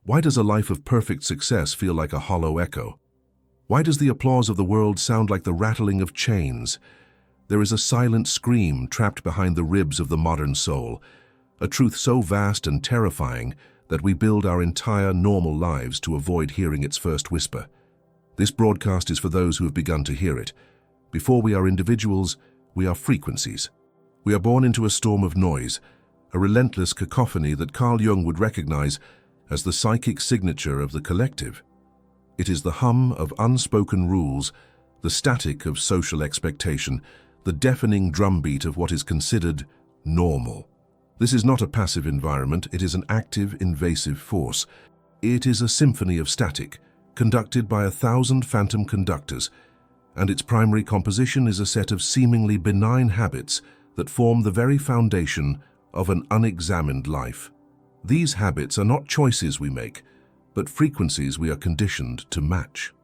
Why does a life of perfect success feel like a hollow echo? Why does the applause of the world sound like the rattling of chains? There is a silent scream trapped behind the ribs of the modern soul, a truth so vast and terrifying that we build our entire normal lives to avoid hearing its first whisper. This broadcast is for those who have begun to hear it. Before we are individuals, we are frequencies. We are born into a storm of noise, a relentless cacophony that Carl Jung would recognize as the psychic signature of the collective. It is the hum of unspoken rules, the static of social expectation, the deafening drumbeat of what is considered normal. This is not a passive environment, it is an active, invasive force. It is a symphony of static, conducted by 1,000 phantom conductors, and its primary composition is a set of seemingly benign habits that form the very foundation of an unexamined life. These habits are not choices we make, but frequencies we are conditioned to match.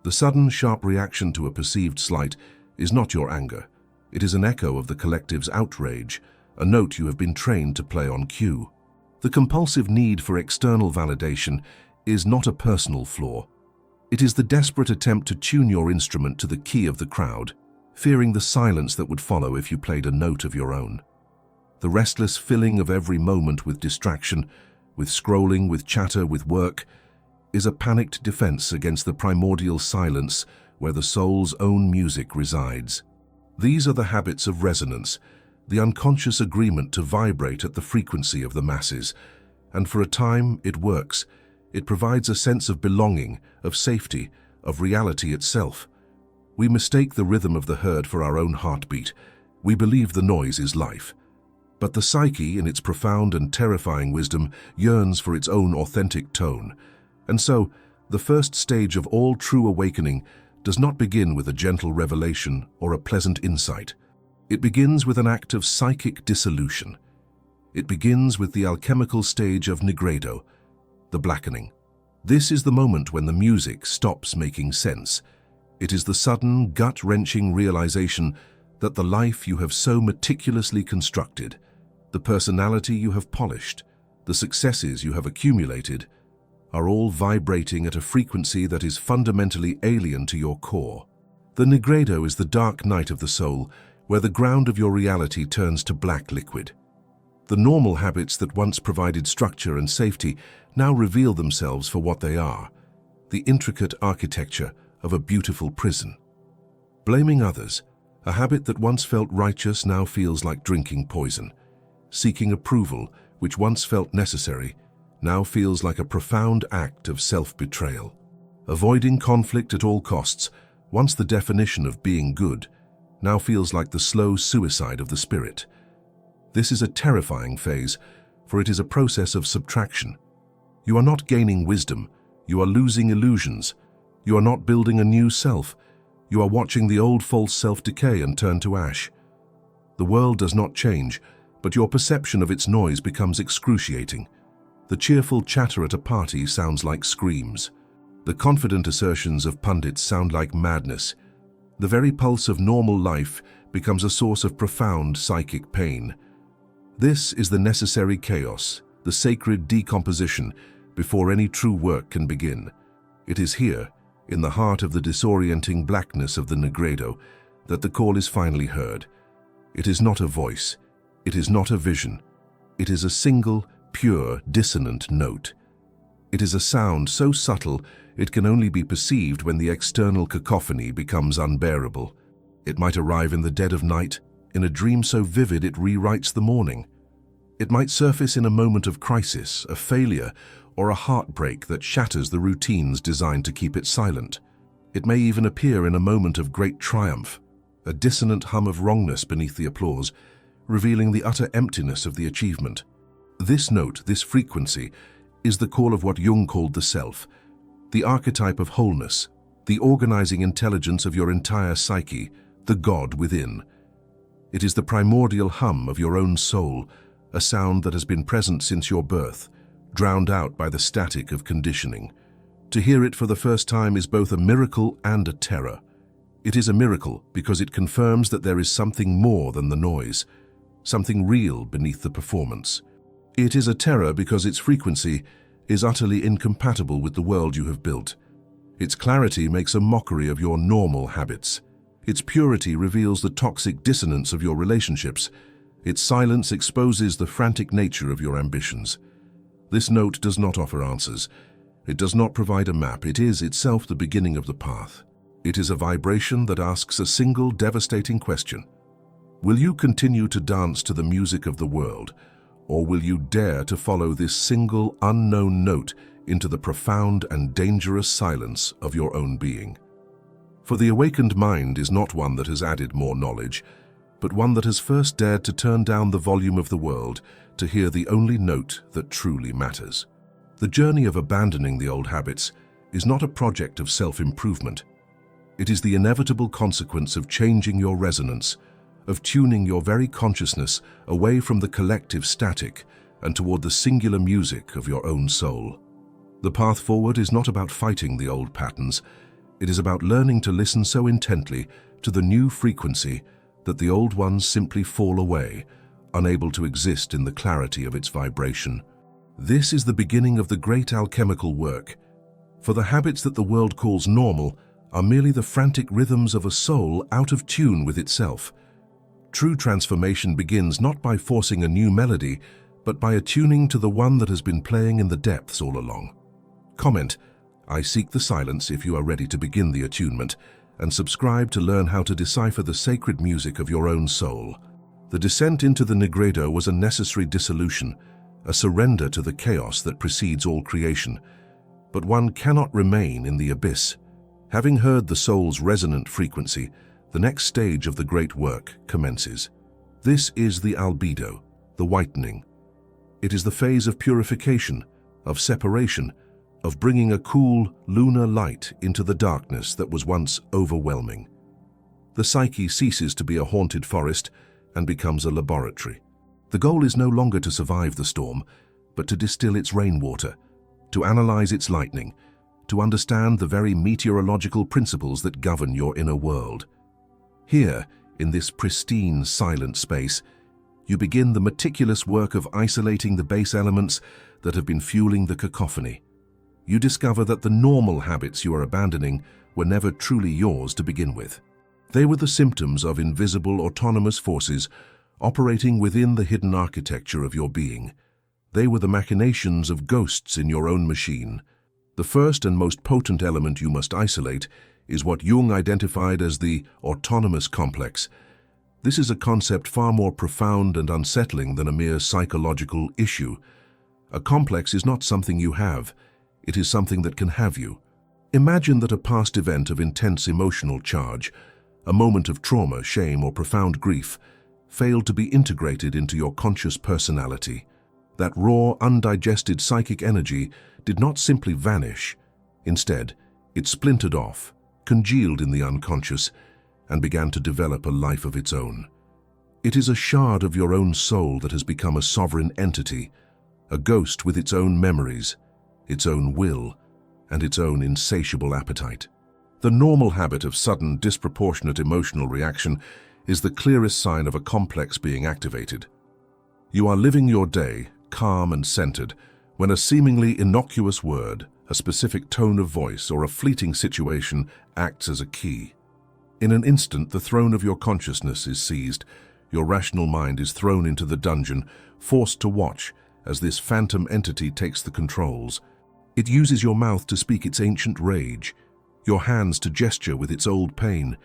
The sudden, sharp reaction to a perceived slight is not your anger. It is an echo of the collective's outrage, a note you have been trained to play on cue. The compulsive need for external validation is not a personal flaw. It is the desperate attempt to tune your instrument to the key of the crowd, fearing the silence that would follow if you played a note of your own. The restless filling of every moment with distraction, with scrolling, with chatter, with work, is a panicked defense against the primordial silence where the soul's own music resides. These are the habits of resonance, the unconscious agreement to vibrate at the frequency of the masses. And for a time, it works. It provides a sense of belonging, of safety, of reality itself. We mistake the rhythm of the herd for our own heartbeat. We believe the noise is life. But the psyche, in its profound and terrifying wisdom, yearns for its own authentic tone. And so, the first stage of all true awakening does not begin with a gentle revelation or a pleasant insight. It begins with an act of psychic dissolution. It begins with the alchemical stage of nigredo, the blackening. This is the moment when the music stops making sense. It is the sudden, gut-wrenching realization that the life you have so meticulously constructed, the personality you have polished, the successes you have accumulated, are all vibrating at a frequency that is fundamentally alien to your core. The nigredo is the dark night of the soul, where the ground of your reality turns to black liquid. The normal habits that once provided structure and safety now reveal themselves for what they are, the intricate architecture of a beautiful prison. Blaming others, a habit that once felt righteous now feels like drinking poison. Seeking approval, which once felt necessary, now feels like a profound act of self-betrayal. Avoiding conflict at all costs, once the definition of being good, now feels like the slow suicide of the spirit. This is a terrifying phase, for it is a process of subtraction. You are not gaining wisdom, you are losing illusions. You are not building a new self, you are watching the old false self decay and turn to ash. The world does not change, but your perception of its noise becomes excruciating. The cheerful chatter at a party sounds like screams. The confident assertions of pundits sound like madness. The very pulse of normal life becomes a source of profound psychic pain. This is the necessary chaos, the sacred decomposition, before any true work can begin. It is here, in the heart of the disorienting blackness of the nigredo, that the call is finally heard. It is not a voice. It is not a vision. It is a single, pure, dissonant note. It is a sound so subtle it can only be perceived when the external cacophony becomes unbearable. It might arrive in the dead of night, in a dream so vivid it rewrites the morning. It might surface in a moment of crisis, a failure, or a heartbreak that shatters the routines designed to keep it silent. It may even appear in a moment of great triumph, a dissonant hum of wrongness beneath the applause, revealing the utter emptiness of the achievement. This note, this frequency, is the call of what Jung called the self, the archetype of wholeness, the organizing intelligence of your entire psyche, the God within. It is the primordial hum of your own soul, a sound that has been present since your birth, drowned out by the static of conditioning. To hear it for the first time is both a miracle and a terror. It is a miracle because it confirms that there is something more than the noise, something real beneath the performance. It is a terror because its frequency, is utterly incompatible with the world you have built. Its clarity makes a mockery of your normal habits. Its purity reveals the toxic dissonance of your relationships. Its silence exposes the frantic nature of your ambitions. This note does not offer answers. It does not provide a map. It is itself the beginning of the path. It is a vibration that asks a single devastating question. Will you continue to dance to the music of the world, or will you dare to follow this single unknown note into the profound and dangerous silence of your own being? For the awakened mind is not one that has added more knowledge, but one that has first dared to turn down the volume of the world to hear the only note that truly matters. The journey of abandoning the old habits is not a project of self-improvement. It is the inevitable consequence of changing your resonance, of tuning your very consciousness away from the collective static and toward the singular music of your own soul. The path forward is not about fighting the old patterns. It is about learning to listen so intently to the new frequency that the old ones simply fall away, unable to exist in the clarity of its vibration. This is the beginning of the great alchemical work, for the habits that the world calls normal are merely the frantic rhythms of a soul out of tune with itself. True transformation begins not by forcing a new melody, but by attuning to the one that has been playing in the depths all along. Comment, "I seek the silence" if you are ready to begin the attunement, and subscribe to learn how to decipher the sacred music of your own soul. The descent into the Nigredo was a necessary dissolution, a surrender to the chaos that precedes all creation. But one cannot remain in the abyss. Having heard the soul's resonant frequency, the next stage of the great work commences. This is the albedo, the whitening. It is the phase of purification, of separation, of bringing a cool, lunar light into the darkness that was once overwhelming. The psyche ceases to be a haunted forest and becomes a laboratory. The goal is no longer to survive the storm, but to distill its rainwater, to analyze its lightning, to understand the very meteorological principles that govern your inner world. Here, in this pristine, silent space, you begin the meticulous work of isolating the base elements that have been fueling the cacophony. You discover that the normal habits you are abandoning were never truly yours to begin with. They were the symptoms of invisible autonomous forces operating within the hidden architecture of your being. They were the machinations of ghosts in your own machine. The first and most potent element you must isolate is what Jung identified as the autonomous complex. This is a concept far more profound and unsettling than a mere psychological issue. A complex is not something you have. It is something that can have you. Imagine that a past event of intense emotional charge, a moment of trauma, shame, or profound grief, failed to be integrated into your conscious personality. That raw, undigested psychic energy did not simply vanish. Instead, it splintered off, congealed in the unconscious, and began to develop a life of its own. It is a shard of your own soul that has become a sovereign entity, a ghost with its own memories, its own will, and its own insatiable appetite. The normal habit of sudden, disproportionate emotional reaction is the clearest sign of a complex being activated. You are living your day, calm and centered, when a seemingly innocuous word, a specific tone of voice, or a fleeting situation acts as a key. In an instant, the throne of your consciousness is seized. Your rational mind is thrown into the dungeon, forced to watch as this phantom entity takes the controls. It uses your mouth to speak its ancient rage, your hands to gesture with its old pain,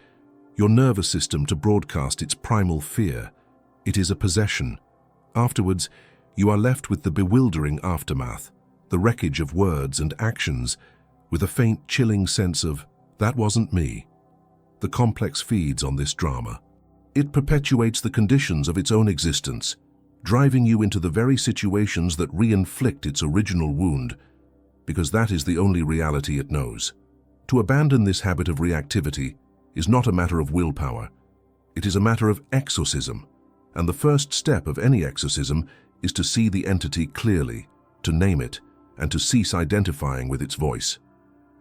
your nervous system to broadcast its primal fear. It is a possession. Afterwards, you are left with the bewildering aftermath, the wreckage of words and actions, with a faint, chilling sense of, "That wasn't me." The complex feeds on this drama. It perpetuates the conditions of its own existence, driving you into the very situations that re-inflict its original wound, because that is the only reality it knows. To abandon this habit of reactivity is not a matter of willpower. It is a matter of exorcism, and the first step of any exorcism is to see the entity clearly, to name it, and to cease identifying with its voice.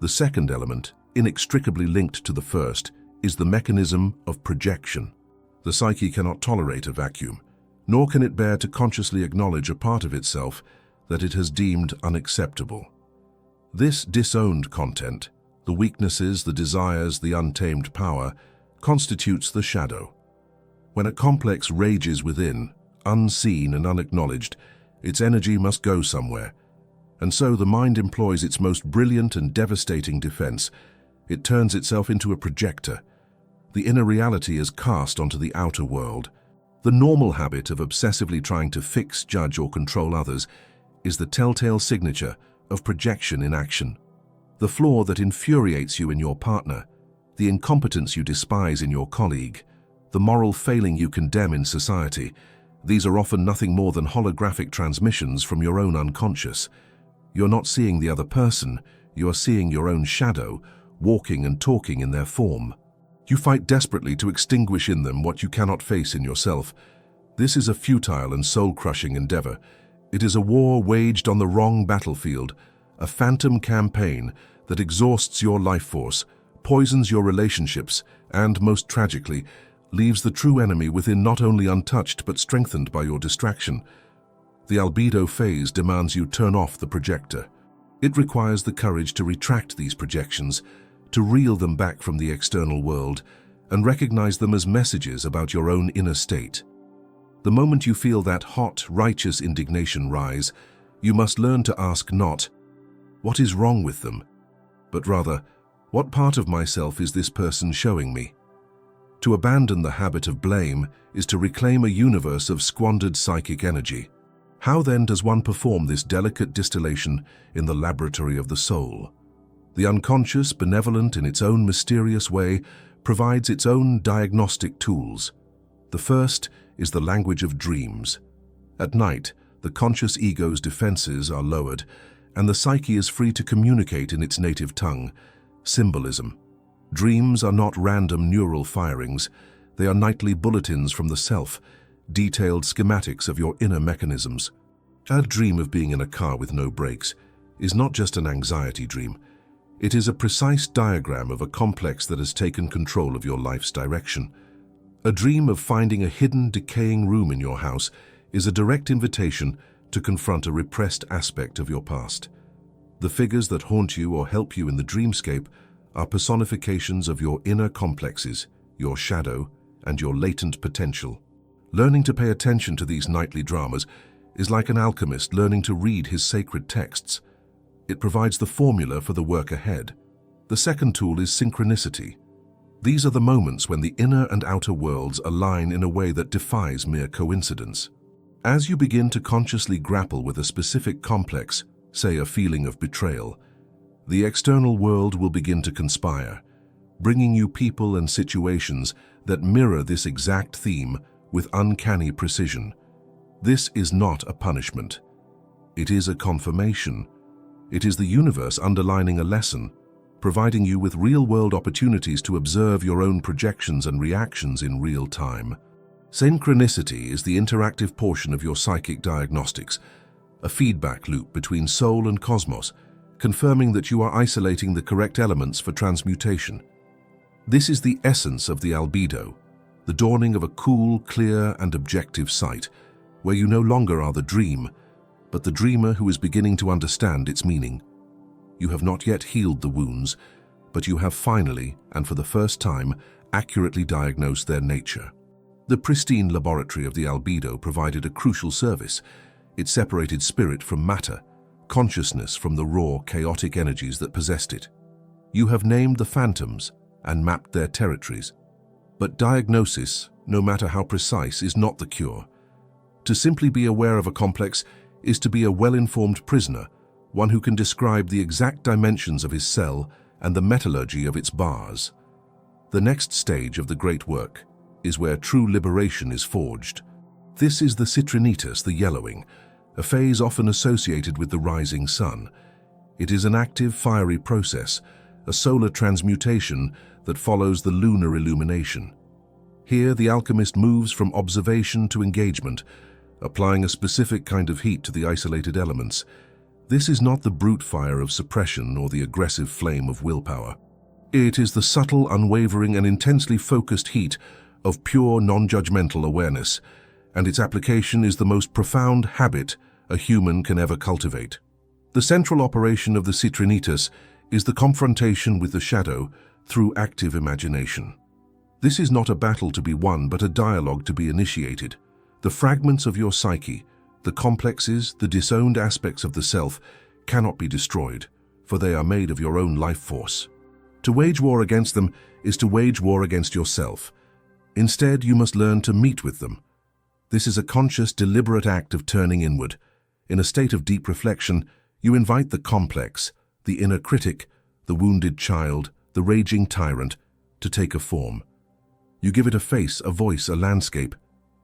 The second element, inextricably linked to the first, is the mechanism of projection. The psyche cannot tolerate a vacuum, nor can it bear to consciously acknowledge a part of itself that it has deemed unacceptable. This disowned content, the weaknesses, the desires, the untamed power, constitutes the shadow. When a complex rages within, unseen and unacknowledged, its energy must go somewhere. And so the mind employs its most brilliant and devastating defense. It turns itself into a projector. The inner reality is cast onto the outer world. The normal habit of obsessively trying to fix, judge, or control others is the telltale signature of projection in action. The flaw that infuriates you in your partner, the incompetence you despise in your colleague, the moral failing you condemn in society, these are often nothing more than holographic transmissions from your own unconscious. You're not seeing the other person, you are seeing your own shadow, walking and talking in their form. You fight desperately to extinguish in them what you cannot face in yourself. This is a futile and soul-crushing endeavor. It is a war waged on the wrong battlefield, a phantom campaign that exhausts your life force, poisons your relationships, and, most tragically, leaves the true enemy within not only untouched but strengthened by your distraction. The albedo phase demands you turn off the projector. It requires the courage to retract these projections, to reel them back from the external world, and recognize them as messages about your own inner state. The moment you feel that hot, righteous indignation rise, you must learn to ask not, "What is wrong with them?" but rather, "What part of myself is this person showing me?" To abandon the habit of blame is to reclaim a universe of squandered psychic energy. How then does one perform this delicate distillation in the laboratory of the soul? The unconscious, benevolent in its own mysterious way, provides its own diagnostic tools. The first is the language of dreams. At night, the conscious ego's defenses are lowered, and the psyche is free to communicate in its native tongue, symbolism. Dreams are not random neural firings. They are nightly bulletins from the self, detailed schematics of your inner mechanisms. A dream of being in a car with no brakes is not just an anxiety dream. It is a precise diagram of a complex that has taken control of your life's direction. A dream of finding a hidden, decaying room in your house is a direct invitation to confront a repressed aspect of your past. The figures that haunt you or help you in the dreamscape are personifications of your inner complexes, your shadow, and your latent potential. Learning to pay attention to these nightly dramas is like an alchemist learning to read his sacred texts. It provides the formula for the work ahead. The second tool is synchronicity. These are the moments when the inner and outer worlds align in a way that defies mere coincidence. As you begin to consciously grapple with a specific complex, say a feeling of betrayal, the external world will begin to conspire, bringing you people and situations that mirror this exact theme with uncanny precision. This is not a punishment. It is a confirmation. It is the universe underlining a lesson, providing you with real-world opportunities to observe your own projections and reactions in real time. Synchronicity is the interactive portion of your psychic diagnostics, a feedback loop between soul and cosmos, confirming that you are isolating the correct elements for transmutation. This is the essence of the albedo, the dawning of a cool, clear, and objective sight, where you no longer are the dream, but the dreamer who is beginning to understand its meaning. You have not yet healed the wounds, but you have finally, and for the first time, accurately diagnosed their nature. The pristine laboratory of the albedo provided a crucial service. It separated spirit from matter, consciousness from the raw, chaotic energies that possessed it. You have named the phantoms and mapped their territories. But diagnosis, no matter how precise, is not the cure. To simply be aware of a complex is to be a well-informed prisoner, one who can describe the exact dimensions of his cell and the metallurgy of its bars. The next stage of the great work is where true liberation is forged. This is the citrinitas, the yellowing, a phase often associated with the rising sun. It is an active, fiery process, a solar transmutation that follows the lunar illumination. Here, the alchemist moves from observation to engagement, applying a specific kind of heat to the isolated elements. This is not the brute fire of suppression or the aggressive flame of willpower. It is the subtle, unwavering, and intensely focused heat of pure, non-judgmental awareness, and its application is the most profound habit a human can ever cultivate. The central operation of the citrinitas is the confrontation with the shadow through active imagination. This is not a battle to be won, but a dialogue to be initiated. The fragments of your psyche, the complexes, the disowned aspects of the self, cannot be destroyed, for they are made of your own life force. To wage war against them is to wage war against yourself. Instead, you must learn to meet with them. This is a conscious, deliberate act of turning inward. In a state of deep reflection, you invite the complex, the inner critic, the wounded child, the raging tyrant, to take a form. You give it a face, a voice, a landscape.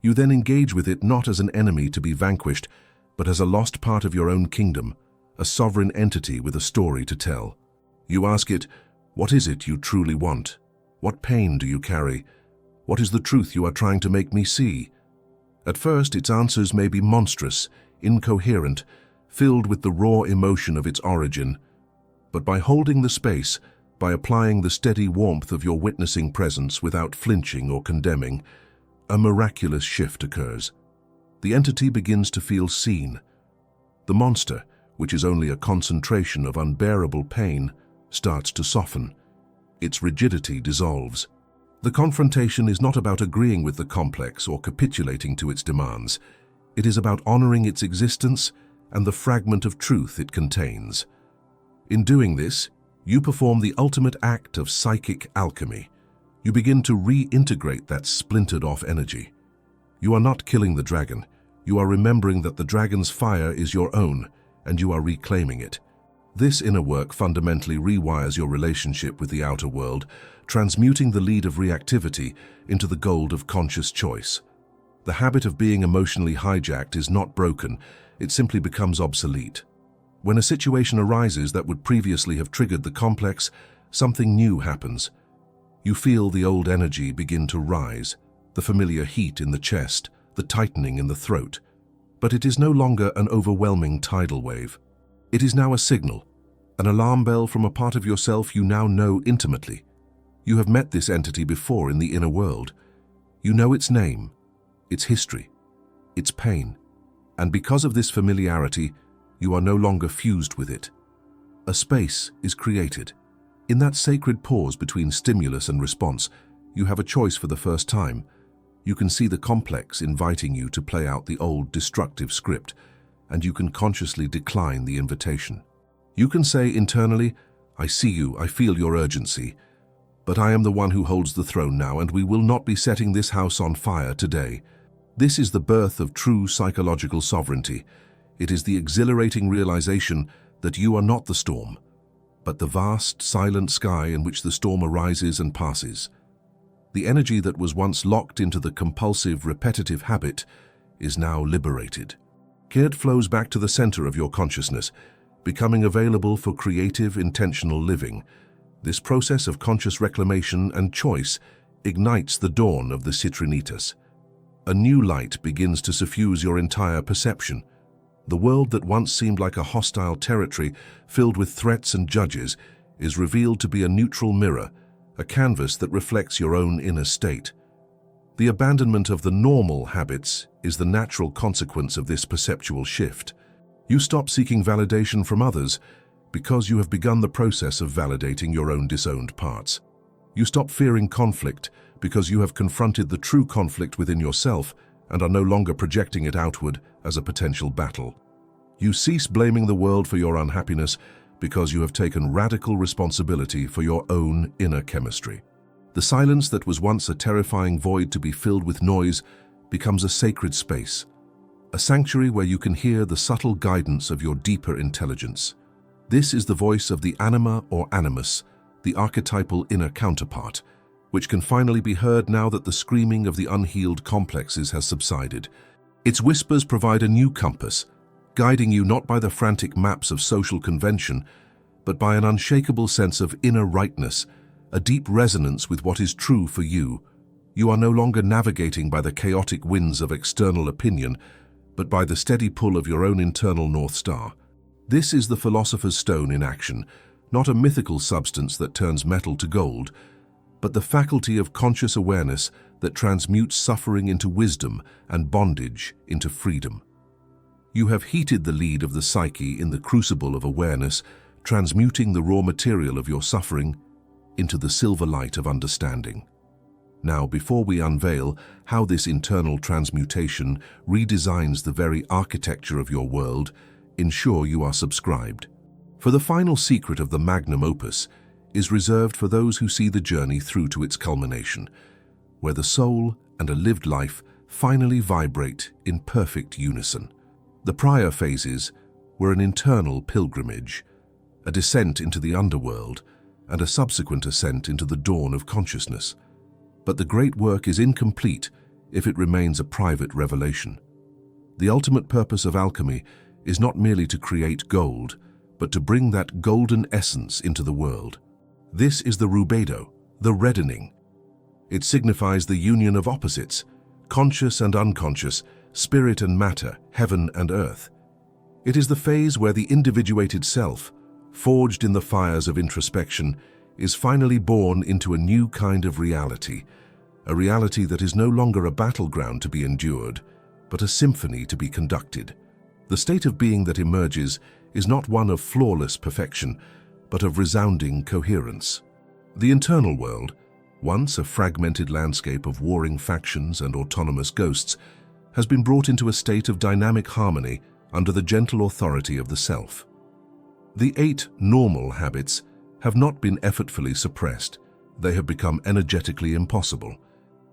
You then engage with it not as an enemy to be vanquished, but as a lost part of your own kingdom, a sovereign entity with a story to tell. You ask it, what is it you truly want? What pain do you carry? What is the truth you are trying to make me see? At first, its answers may be monstrous, incoherent, filled with the raw emotion of its origin. But by holding the space, by applying the steady warmth of your witnessing presence without flinching or condemning, a miraculous shift occurs. The entity begins to feel seen. The monster, which is only a concentration of unbearable pain, starts to soften. Its rigidity dissolves. The confrontation is not about agreeing with the complex or capitulating to its demands. It is about honoring its existence and the fragment of truth it contains. In doing this, you perform the ultimate act of psychic alchemy. You begin to reintegrate that splintered-off energy. You are not killing the dragon. You are remembering that the dragon's fire is your own, and you are reclaiming it. This inner work fundamentally rewires your relationship with the outer world, transmuting the lead of reactivity into the gold of conscious choice. The habit of being emotionally hijacked is not broken, it simply becomes obsolete. When a situation arises that would previously have triggered the complex, something new happens. You feel the old energy begin to rise, the familiar heat in the chest, the tightening in the throat. But it is no longer an overwhelming tidal wave. It is now a signal, an alarm bell from a part of yourself you now know intimately. You have met this entity before in the inner world. You know its name, its history, its pain, and because of this familiarity, you are no longer fused with it. A space is created. In that sacred pause between stimulus and response, you have a choice for the first time. You can see the complex inviting you to play out the old destructive script, and you can consciously decline the invitation. You can say internally, I see you, I feel your urgency, but I am the one who holds the throne now, and we will not be setting this house on fire today. This is the birth of true psychological sovereignty. It is the exhilarating realization that you are not the storm, but the vast, silent sky in which the storm arises and passes. The energy that was once locked into the compulsive, repetitive habit is now liberated. It flows back to the center of your consciousness, becoming available for creative, intentional living. This process of conscious reclamation and choice ignites the dawn of the citrinitas. A new light begins to suffuse your entire perception. The world that once seemed like a hostile territory filled with threats and judges is revealed to be a neutral mirror, a canvas that reflects your own inner state. The abandonment of the normal habits is the natural consequence of this perceptual shift. You stop seeking validation from others because you have begun the process of validating your own disowned parts. You stop fearing conflict because you have confronted the true conflict within yourself and are no longer projecting it outward as a potential battle. You cease blaming the world for your unhappiness because you have taken radical responsibility for your own inner chemistry. The silence that was once a terrifying void to be filled with noise becomes a sacred space, a sanctuary where you can hear the subtle guidance of your deeper intelligence. This is the voice of the anima or animus, the archetypal inner counterpart, which can finally be heard now that the screaming of the unhealed complexes has subsided. Its whispers provide a new compass, guiding you not by the frantic maps of social convention, but by an unshakable sense of inner rightness, a deep resonance with what is true for you. You are no longer navigating by the chaotic winds of external opinion, but by the steady pull of your own internal North Star. This is the philosopher's stone in action, not a mythical substance that turns metal to gold, but the faculty of conscious awareness that transmutes suffering into wisdom and bondage into freedom. You have heated the lead of the psyche in the crucible of awareness, transmuting the raw material of your suffering into the silver light of understanding. Now, before we unveil how this internal transmutation redesigns the very architecture of your world, ensure you are subscribed. For the final secret of the magnum opus is reserved for those who see the journey through to its culmination, where the soul and a lived life finally vibrate in perfect unison. The prior phases were an internal pilgrimage, a descent into the underworld, and a subsequent ascent into the dawn of consciousness. But the great work is incomplete if it remains a private revelation. The ultimate purpose of alchemy is not merely to create gold, but to bring that golden essence into the world. This is the rubedo, the reddening. It signifies the union of opposites, conscious and unconscious, spirit and matter, heaven and earth. It is the phase where the individuated self, forged in the fires of introspection, is finally born into a new kind of reality, a reality that is no longer a battleground to be endured, but a symphony to be conducted. The state of being that emerges is not one of flawless perfection, but of resounding coherence. The internal world, once a fragmented landscape of warring factions and autonomous ghosts, has been brought into a state of dynamic harmony under the gentle authority of the self. The 8 normal habits have not been effortfully suppressed. They have become energetically impossible.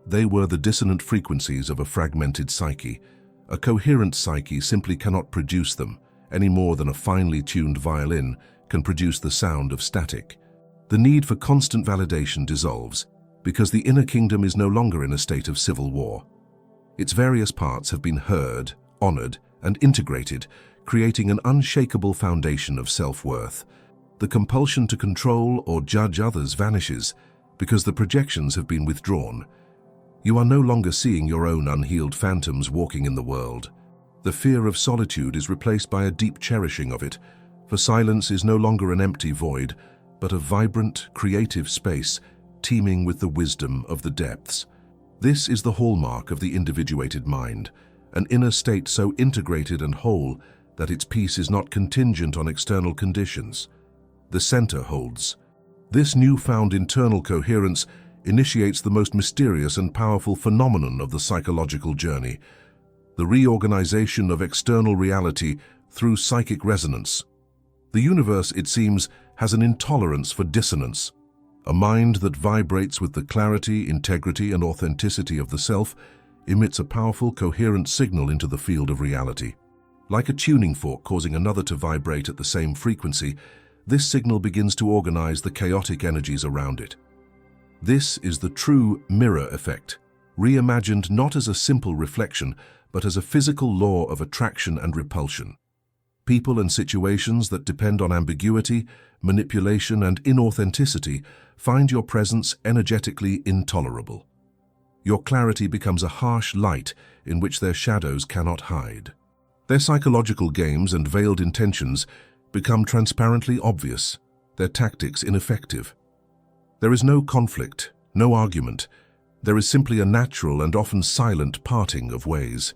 They were the dissonant frequencies of a fragmented psyche. A coherent psyche simply cannot produce them, any more than a finely tuned violin can produce the sound of static. The need for constant validation dissolves, because the inner kingdom is no longer in a state of civil war. Its various parts have been heard, honored, and integrated, creating an unshakable foundation of self-worth. The compulsion to control or judge others vanishes, because the projections have been withdrawn. You are no longer seeing your own unhealed phantoms walking in the world. The fear of solitude is replaced by a deep cherishing of it, for silence is no longer an empty void, but a vibrant, creative space teeming with the wisdom of the depths. This is the hallmark of the individuated mind, an inner state so integrated and whole that its peace is not contingent on external conditions. The center holds. This newfound internal coherence initiates the most mysterious and powerful phenomenon of the psychological journey, the reorganization of external reality through psychic resonance. The universe, it seems, has an intolerance for dissonance. A mind that vibrates with the clarity, integrity, and authenticity of the self emits a powerful, coherent signal into the field of reality. Like a tuning fork causing another to vibrate at the same frequency, this signal begins to organize the chaotic energies around it. This is the true mirror effect, reimagined not as a simple reflection, but as a physical law of attraction and repulsion. People and situations that depend on ambiguity, manipulation, and inauthenticity find your presence energetically intolerable. Your clarity becomes a harsh light in which their shadows cannot hide. Their psychological games and veiled intentions become transparently obvious, their tactics ineffective. There is no conflict, no argument. There is simply a natural and often silent parting of ways.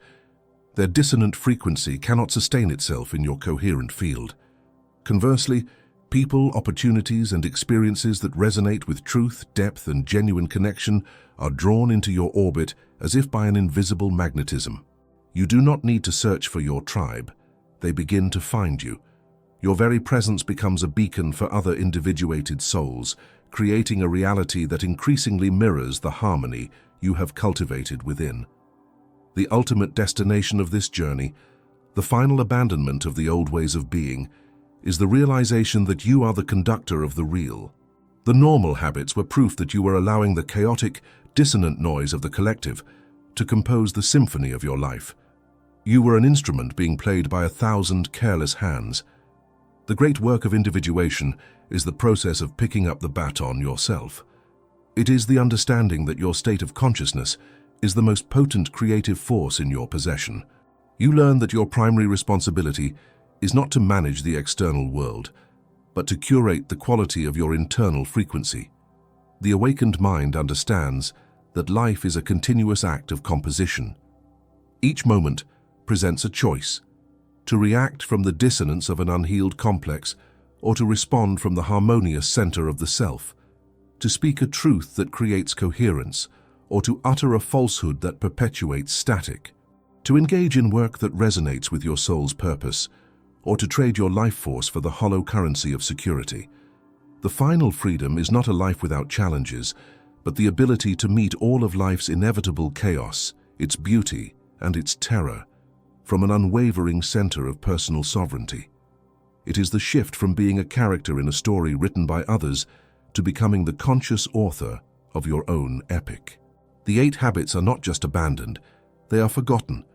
Their dissonant frequency cannot sustain itself in your coherent field. Conversely, people, opportunities, and experiences that resonate with truth, depth, and genuine connection are drawn into your orbit as if by an invisible magnetism. You do not need to search for your tribe. They begin to find you. Your very presence becomes a beacon for other individuated souls, creating a reality that increasingly mirrors the harmony you have cultivated within. The ultimate destination of this journey, the final abandonment of the old ways of being, is the realization that you are the conductor of the real. The normal habits were proof that you were allowing the chaotic, dissonant noise of the collective to compose the symphony of your life. You were an instrument being played by 1,000 careless hands. The great work of individuation is the process of picking up the baton yourself. It is the understanding that your state of consciousness is the most potent creative force in your possession. You learn that your primary responsibility is not to manage the external world, but to curate the quality of your internal frequency. The awakened mind understands that life is a continuous act of composition. Each moment presents a choice. to react from the dissonance of an unhealed complex, or to respond from the harmonious center of the self, to speak a truth that creates coherence, or to utter a falsehood that perpetuates static, to engage in work that resonates with your soul's purpose, or to trade your life force for the hollow currency of security. The final freedom is not a life without challenges, but the ability to meet all of life's inevitable chaos, its beauty, and its terror, from an unwavering center of personal sovereignty. It is the shift from being a character in a story written by others to becoming the conscious author of your own epic. The 8 habits are not just abandoned, they are forgotten,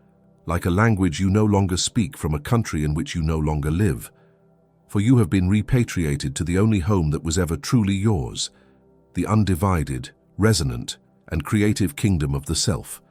like a language you no longer speak from a country in which you no longer live. For you have been repatriated to the only home that was ever truly yours, the undivided, resonant, and creative kingdom of the self.